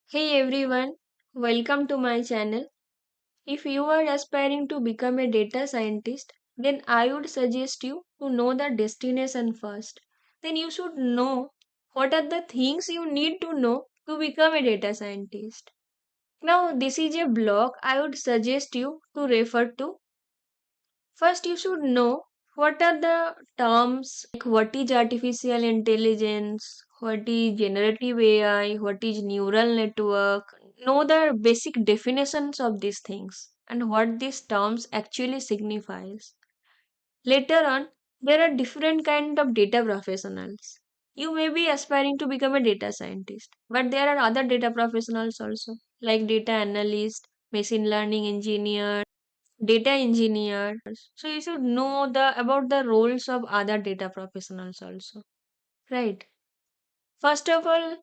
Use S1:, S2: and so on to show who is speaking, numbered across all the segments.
S1: Hey everyone, welcome to my channel. If you are aspiring to become a data scientist, then I would suggest you to know the destination first. Then you should know what are the things you need to know to become a data scientist. Now, this is a blog I would suggest you to refer to. First, you should know what are the terms like what is artificial intelligence, what is generative AI, what is neural network. Know the basic definitions of these things and what these terms actually signifies. Later on, there are different kind of data professionals. You may be aspiring to become a data scientist, but there are other data professionals also, like data analyst, machine learning engineer, data engineers. So you should know the about the roles of other data professionals also, right? First of all,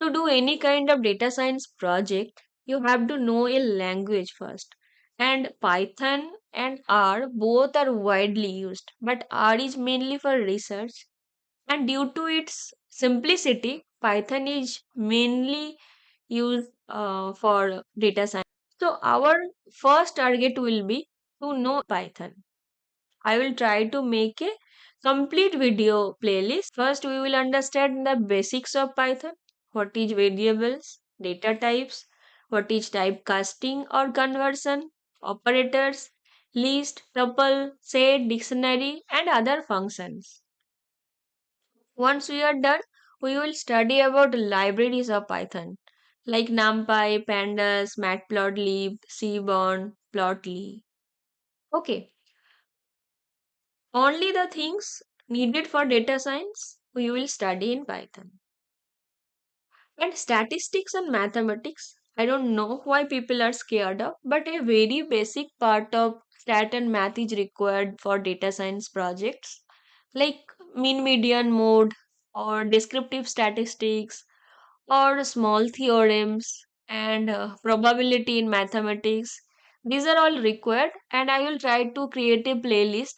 S1: to do any kind of data science project, you have to know a language first. And Python and R both are widely used, but R is mainly for research. And due to its simplicity, Python is mainly used for data science. So our first target will be to know Python. I will try to make a complete video playlist. First, we will understand the basics of Python. What is variables, data types, what is typecasting or conversion, operators, list, tuple, set, dictionary, and other functions. Once we are done, we will study about libraries of Python like NumPy, Pandas, Matplotlib, Seaborn, Plotly. Okay, only the things needed for data science we will study in Python. And statistics and mathematics, I don't know why people are scared of, but a very basic part of stat and math is required for data science projects like mean median mode or descriptive statistics or small theorems and probability in mathematics. These are all required, and I will try to create a playlist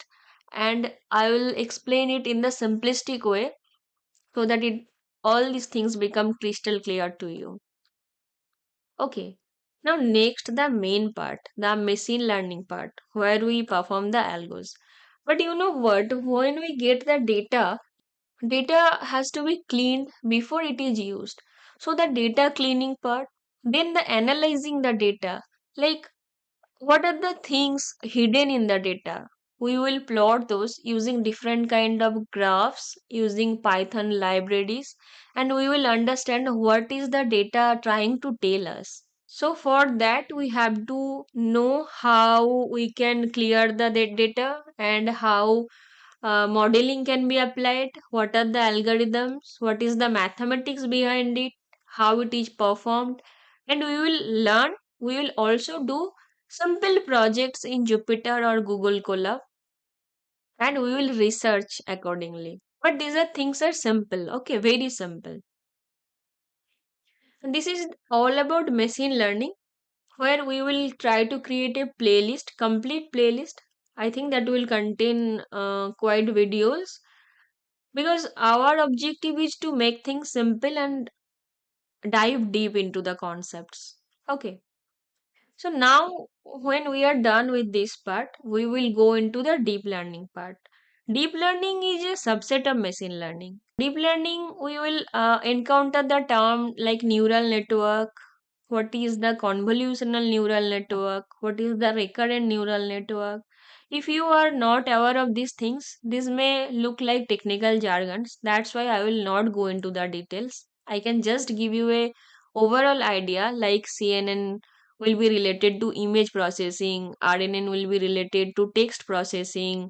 S1: and I will explain it in the simplistic way so that it all these things become crystal clear to you. Okay. Now next the main part, the machine learning part, where we perform the algos. But you know what? When we get the data has to be cleaned before it is used. So the data cleaning part, then the analyzing the data, like what are the things hidden in the data. We will plot those using different kind of graphs using Python libraries, and we will understand what is the data trying to tell us. So for that we have to know how we can clear the data and how modeling can be applied, what are the algorithms, what is the mathematics behind it, how it is performed, and we will also do simple projects in Jupyter or Google Colab, and we will research accordingly. But these are things are simple, okay, very simple. And this is all about machine learning, where we will try to create a playlist, complete playlist. I think that will contain quite videos because our objective is to make things simple and dive deep into the concepts. Okay, so now when we are done with this part, we will go into the deep learning part. Deep learning is a subset of machine learning. Deep learning, we will encounter the term like neural network, what is the convolutional neural network, what is the recurrent neural network. If you are not aware of these things, this may look like technical jargons. That's why I will not go into the details. I can just give you a overall idea like CNN will be related to image processing, RNN will be related to text processing,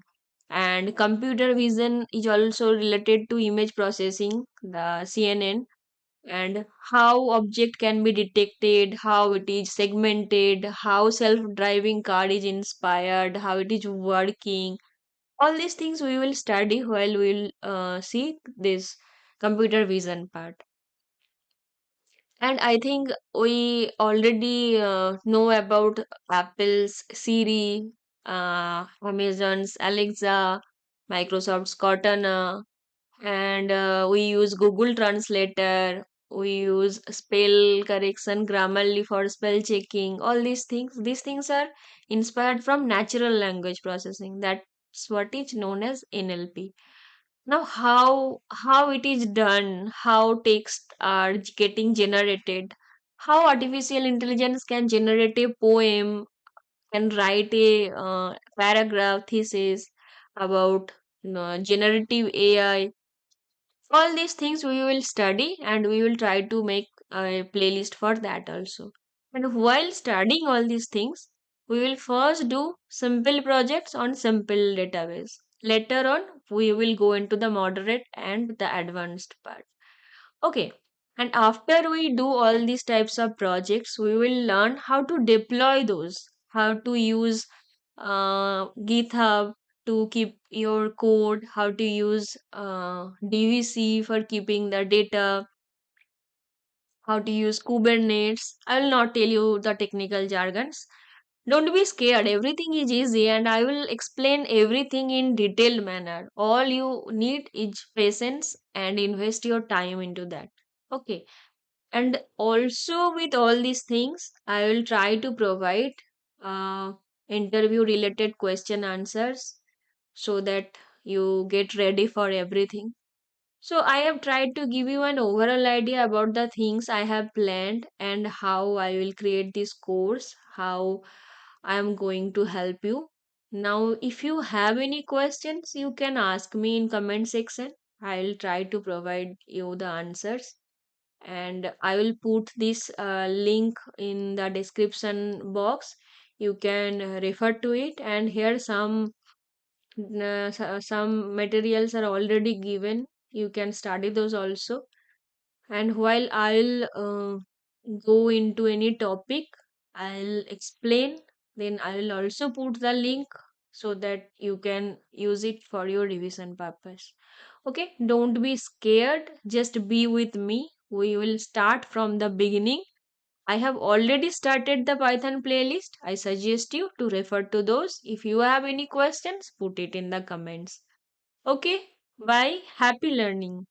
S1: and computer vision is also related to image processing, the CNN, and how object can be detected, how it is segmented, how self-driving car is inspired, how it is working. All these things we will study while we will see this computer vision part. And I think we already know about Apple's Siri, Amazon's Alexa, Microsoft's Cortana, and we use Google Translator. we use spell correction, Grammarly for spell checking, all these things. These things are inspired from natural language processing. That's what is known as NLP. Now, how it is done, how texts are getting generated, how artificial intelligence can generate a poem, can write a paragraph thesis about generative AI. All these things we will study and we will try to make a playlist for that also. And while studying all these things, we will first do simple projects on simple database. Later on, we will go into the moderate and the advanced part. Okay. And after we do all these types of projects, we will learn how to deploy those, how to use GitHub to keep your code, how to use DVC for keeping the data, how to use Kubernetes. I will not tell you the technical jargons. Don't be scared. Everything is easy and I will explain everything in detailed manner. All you need is patience and invest your time into that. Okay. And also with all these things, I will try to provide uh, interview related question answers so that you get ready for everything. So I have tried to give you an overall idea about the things I have planned and how I will create this course, how I am going to help you. Now, if you have any questions, you can ask me in comment section. I will try to provide you the answers, and I will put this link in the description box. You can refer to it, and here some materials are already given. You can study those also. And while I'll go into any topic, I'll explain. Then I will also put the link so that you can use it for your revision purpose. Okay, don't be scared. Just be with me. We will start from the beginning. I have already started the Python playlist. I suggest you to refer to those. If you have any questions, put it in the comments. Okay, bye. Happy learning.